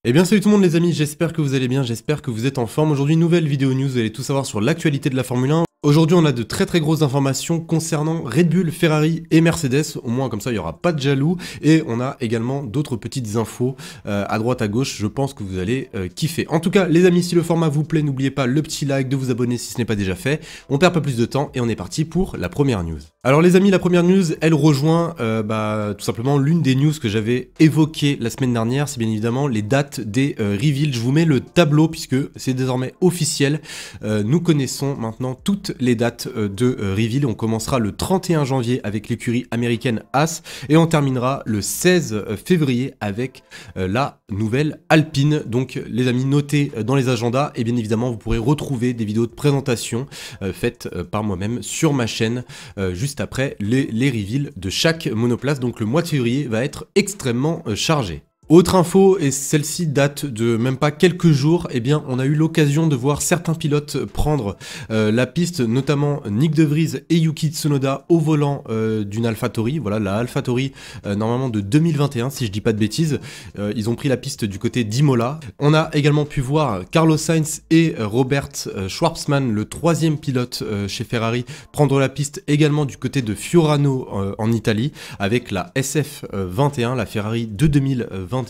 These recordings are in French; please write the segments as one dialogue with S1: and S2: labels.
S1: Eh bien salut tout le monde les amis, j'espère que vous allez bien, j'espère que vous êtes en forme. Aujourd'hui nouvelle vidéo news, vous allez tout savoir sur l'actualité de la Formule 1. Aujourd'hui on a de très grosses informations concernant Red Bull, Ferrari et Mercedes, au moins comme ça il n'y aura pas de jaloux. Et on a également d'autres petites infos à droite à gauche, je pense que vous allez kiffer. En tout cas les amis, si le format vous plaît, n'oubliez pas le petit like, de vous abonner si ce n'est pas déjà fait. On perd pas plus de temps et on est parti pour la première news. Alors les amis, la première news, elle rejoint tout simplement l'une des news que j'avais évoquées la semaine dernière, c'est bien évidemment les dates des reveals. Je vous mets le tableau puisque c'est désormais officiel. Nous connaissons maintenant toutes les dates de reveal. On commencera le 31 janvier avec l'écurie américaine Haas et on terminera le 16 février avec la nouvelle Alpine. Donc les amis, notez dans les agendas et bien évidemment vous pourrez retrouver des vidéos de présentation faites par moi-même sur ma chaîne juste après les reveals de chaque monoplace. Donc le mois de février va être extrêmement chargé. Autre info, et celle-ci date de même pas quelques jours, eh bien on a eu l'occasion de voir certains pilotes prendre la piste, notamment Nick De Vries et Yuki Tsunoda au volant d'une AlphaTauri. Voilà, la AlphaTauri normalement de 2021 si je dis pas de bêtises. Ils ont pris la piste du côté d'Imola. On a également pu voir Carlos Sainz et Robert Schwartzman, le troisième pilote chez Ferrari, prendre la piste également du côté de Fiorano en Italie avec la SF21, la Ferrari de 2021.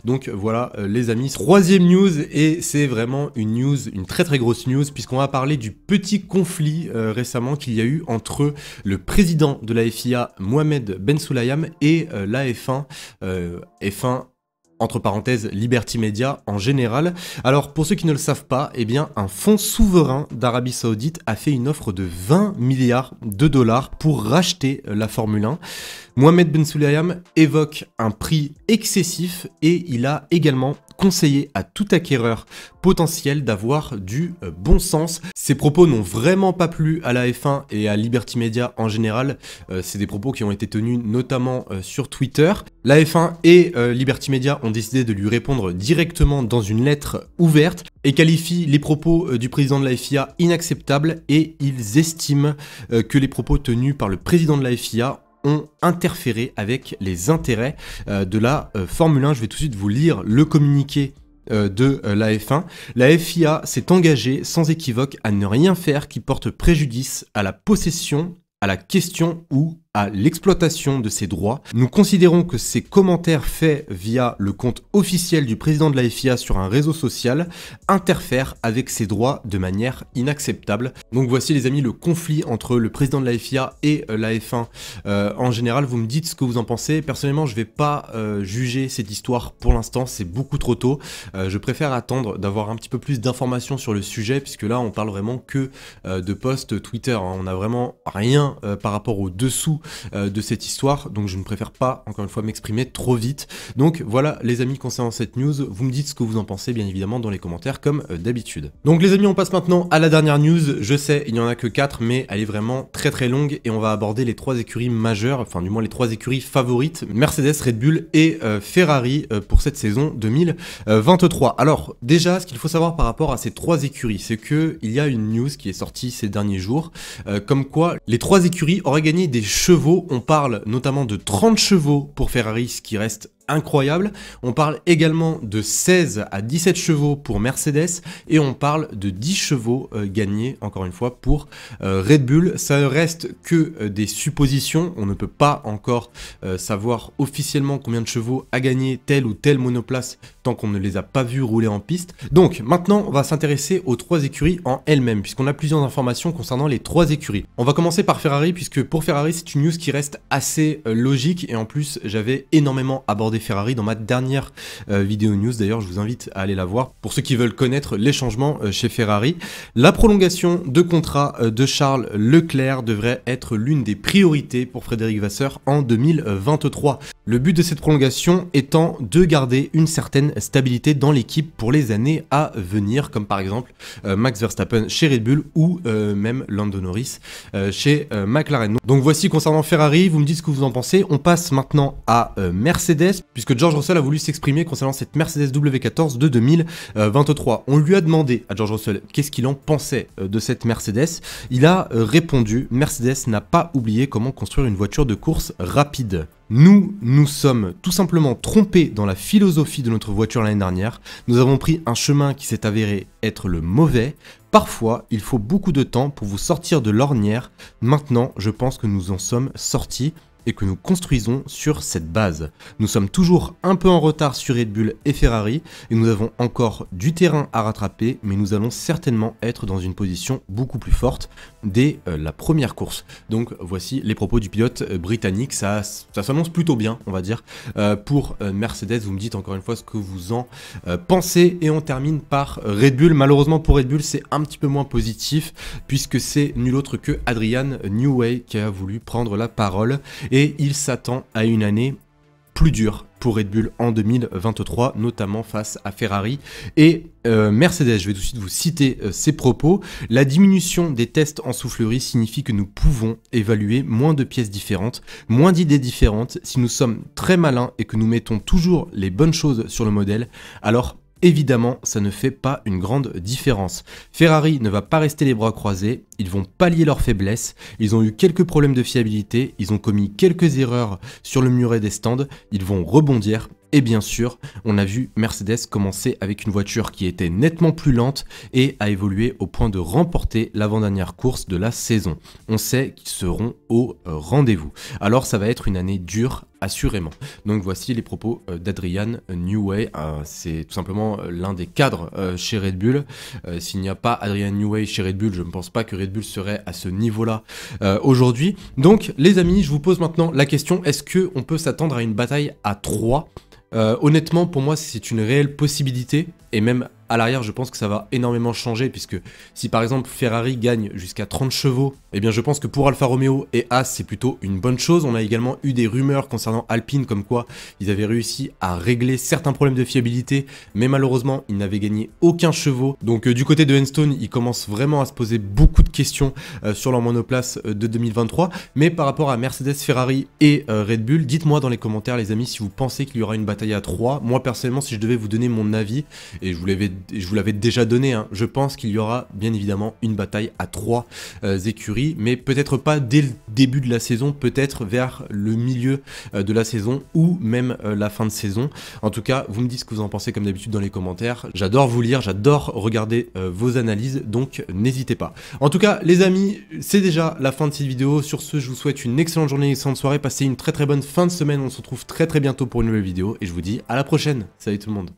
S1: Donc voilà les amis, troisième news, et c'est vraiment une news, une très grosse news, puisqu'on va parler du petit conflit récemment qu'il y a eu entre le président de la FIA Mohamed Ben Sulayem et la F1, entre parenthèses, Liberty Media en général. Alors pour ceux qui ne le savent pas, eh bien un fonds souverain d'Arabie Saoudite a fait une offre de 20 milliards de dollars pour racheter la Formule 1. Mohamed Ben Sulayem évoque un prix excessif et il a également conseillé à tout acquéreur potentiel d'avoir du bon sens. Ces propos n'ont vraiment pas plu à la F1 et à Liberty Media en général. C'est des propos qui ont été tenus notamment sur Twitter. La F1 et Liberty Media ont décidé de lui répondre directement dans une lettre ouverte et qualifient les propos du président de la FIA inacceptables, et ils estiment que les propos tenus par le président de la FIA ont interféré avec les intérêts de la Formule 1. Je vais tout de suite vous lire le communiqué de la F1. La FIA s'est engagée sans équivoque à ne rien faire qui porte préjudice à la possession, à la question ou à l'exploitation de ses droits. Nous considérons que ces commentaires faits via le compte officiel du président de la FIA sur un réseau social interfèrent avec ses droits de manière inacceptable. Donc voici les amis le conflit entre le président de la FIA et la F1 en général. Vous me dites ce que vous en pensez. Personnellement je vais pas juger cette histoire pour l'instant, c'est beaucoup trop tôt. Je préfère attendre d'avoir un petit peu plus d'informations sur le sujet, puisque là on parle vraiment que de posts Twitter, hein. On n'a vraiment rien par rapport au dessous de cette histoire, donc je ne préfère pas encore une fois m'exprimer trop vite. Donc voilà les amis concernant cette news, vous me dites ce que vous en pensez bien évidemment dans les commentaires comme d'habitude. Donc les amis, on passe maintenant à la dernière news. Je sais il n'y en a que 4, mais elle est vraiment très longue et on va aborder les 3 écuries majeures, enfin du moins les 3 écuries favorites, Mercedes, Red Bull et Ferrari pour cette saison 2023. Alors déjà ce qu'il faut savoir par rapport à ces 3 écuries, c'est que il y a une news qui est sortie ces derniers jours comme quoi les 3 écuries auraient gagné des chevaux. On parle notamment de 30 chevaux pour Ferrari, ce qui reste incroyable. On parle également de 16 à 17 chevaux pour Mercedes et on parle de 10 chevaux gagnés encore une fois pour Red Bull. Ça ne reste que des suppositions, on ne peut pas encore savoir officiellement combien de chevaux a gagné telle ou telle monoplace tant qu'on ne les a pas vus rouler en piste. Donc maintenant on va s'intéresser aux 3 écuries en elles-mêmes, puisqu'on a plusieurs informations concernant les 3 écuries. On va commencer par Ferrari, puisque pour Ferrari c'est une news qui reste assez logique, et en plus j'avais énormément abordé Ferrari dans ma dernière vidéo news. D'ailleurs je vous invite à aller la voir pour ceux qui veulent connaître les changements chez Ferrari. La prolongation de contrat de Charles Leclerc devrait être l'une des priorités pour Frédéric Vasseur en 2023. Le but de cette prolongation étant de garder une certaine stabilité dans l'équipe pour les années à venir, comme par exemple Max Verstappen chez Red Bull ou même Lando Norris chez McLaren. Donc voici concernant Ferrari, vous me dites ce que vous en pensez. On passe maintenant à Mercedes, puisque George Russell a voulu s'exprimer concernant cette Mercedes W14 de 2023. On lui a demandé à George Russell qu'est-ce qu'il en pensait de cette Mercedes. Il a répondu: Mercedes n'a pas oublié comment construire une voiture de course rapide. Nous sommes tout simplement trompés dans la philosophie de notre voiture l'année dernière. Nous avons pris un chemin qui s'est avéré être le mauvais. Parfois, il faut beaucoup de temps pour vous sortir de l'ornière. Maintenant, je pense que nous en sommes sortis et que nous construisons sur cette base. Nous sommes toujours un peu en retard sur Red Bull et Ferrari et nous avons encore du terrain à rattraper, mais nous allons certainement être dans une position beaucoup plus forte dès la première course. Donc voici les propos du pilote britannique, ça s'annonce plutôt bien, on va dire. Pour Mercedes, vous me dites encore une fois ce que vous en pensez et on termine par Red Bull. Malheureusement pour Red Bull, c'est un petit peu moins positif puisque c'est nul autre que Adrian Newey qui a voulu prendre la parole. Et il s'attend à une année plus dure pour Red Bull en 2023, notamment face à Ferrari et Mercedes. Je vais tout de suite vous citer ses propos. La diminution des tests en soufflerie signifie que nous pouvons évaluer moins de pièces différentes, moins d'idées différentes. Si nous sommes très malins et que nous mettons toujours les bonnes choses sur le modèle, alors évidemment, ça ne fait pas une grande différence. Ferrari ne va pas rester les bras croisés, ils vont pallier leurs faiblesses, ils ont eu quelques problèmes de fiabilité, ils ont commis quelques erreurs sur le muret des stands, ils vont rebondir. Et bien sûr, on a vu Mercedes commencer avec une voiture qui était nettement plus lente et a évolué au point de remporter l'avant-dernière course de la saison. On sait qu'ils seront au rendez-vous. Alors ça va être une année dure, assurément. Donc voici les propos d'Adrian Newey. C'est tout simplement l'un des cadres chez Red Bull. S'il n'y a pas Adrian Newey chez Red Bull, je ne pense pas que Red Bull serait à ce niveau-là aujourd'hui. Donc les amis, je vous pose maintenant la question, est-ce qu'on peut s'attendre à une bataille à 3 ? Honnêtement, pour moi, c'est une réelle possibilité, et même à l'arrière, je pense que ça va énormément changer, puisque si par exemple Ferrari gagne jusqu'à 30 chevaux, eh bien je pense que pour Alfa Romeo et Haas, c'est plutôt une bonne chose. On a également eu des rumeurs concernant Alpine, comme quoi ils avaient réussi à régler certains problèmes de fiabilité, mais malheureusement, ils n'avaient gagné aucun chevaux. Donc du côté de Enstone, ils commencent vraiment à se poser beaucoup de questions sur leur monoplace de 2023. Mais par rapport à Mercedes, Ferrari et Red Bull, dites-moi dans les commentaires les amis si vous pensez qu'il y aura une bataille à 3. Moi personnellement, si je devais vous donner mon avis, et je vous l'avais déjà donné, hein, je pense qu'il y aura bien évidemment une bataille à 3 écuries, mais peut-être pas dès le début de la saison, peut-être vers le milieu de la saison ou même la fin de saison. En tout cas, vous me dites ce que vous en pensez comme d'habitude dans les commentaires. J'adore vous lire, j'adore regarder vos analyses, donc n'hésitez pas. En tout cas, les amis, c'est déjà la fin de cette vidéo. Sur ce, je vous souhaite une excellente journée, une excellente soirée, passez une très bonne fin de semaine. On se retrouve très bientôt pour une nouvelle vidéo et je vous dis à la prochaine. Salut tout le monde.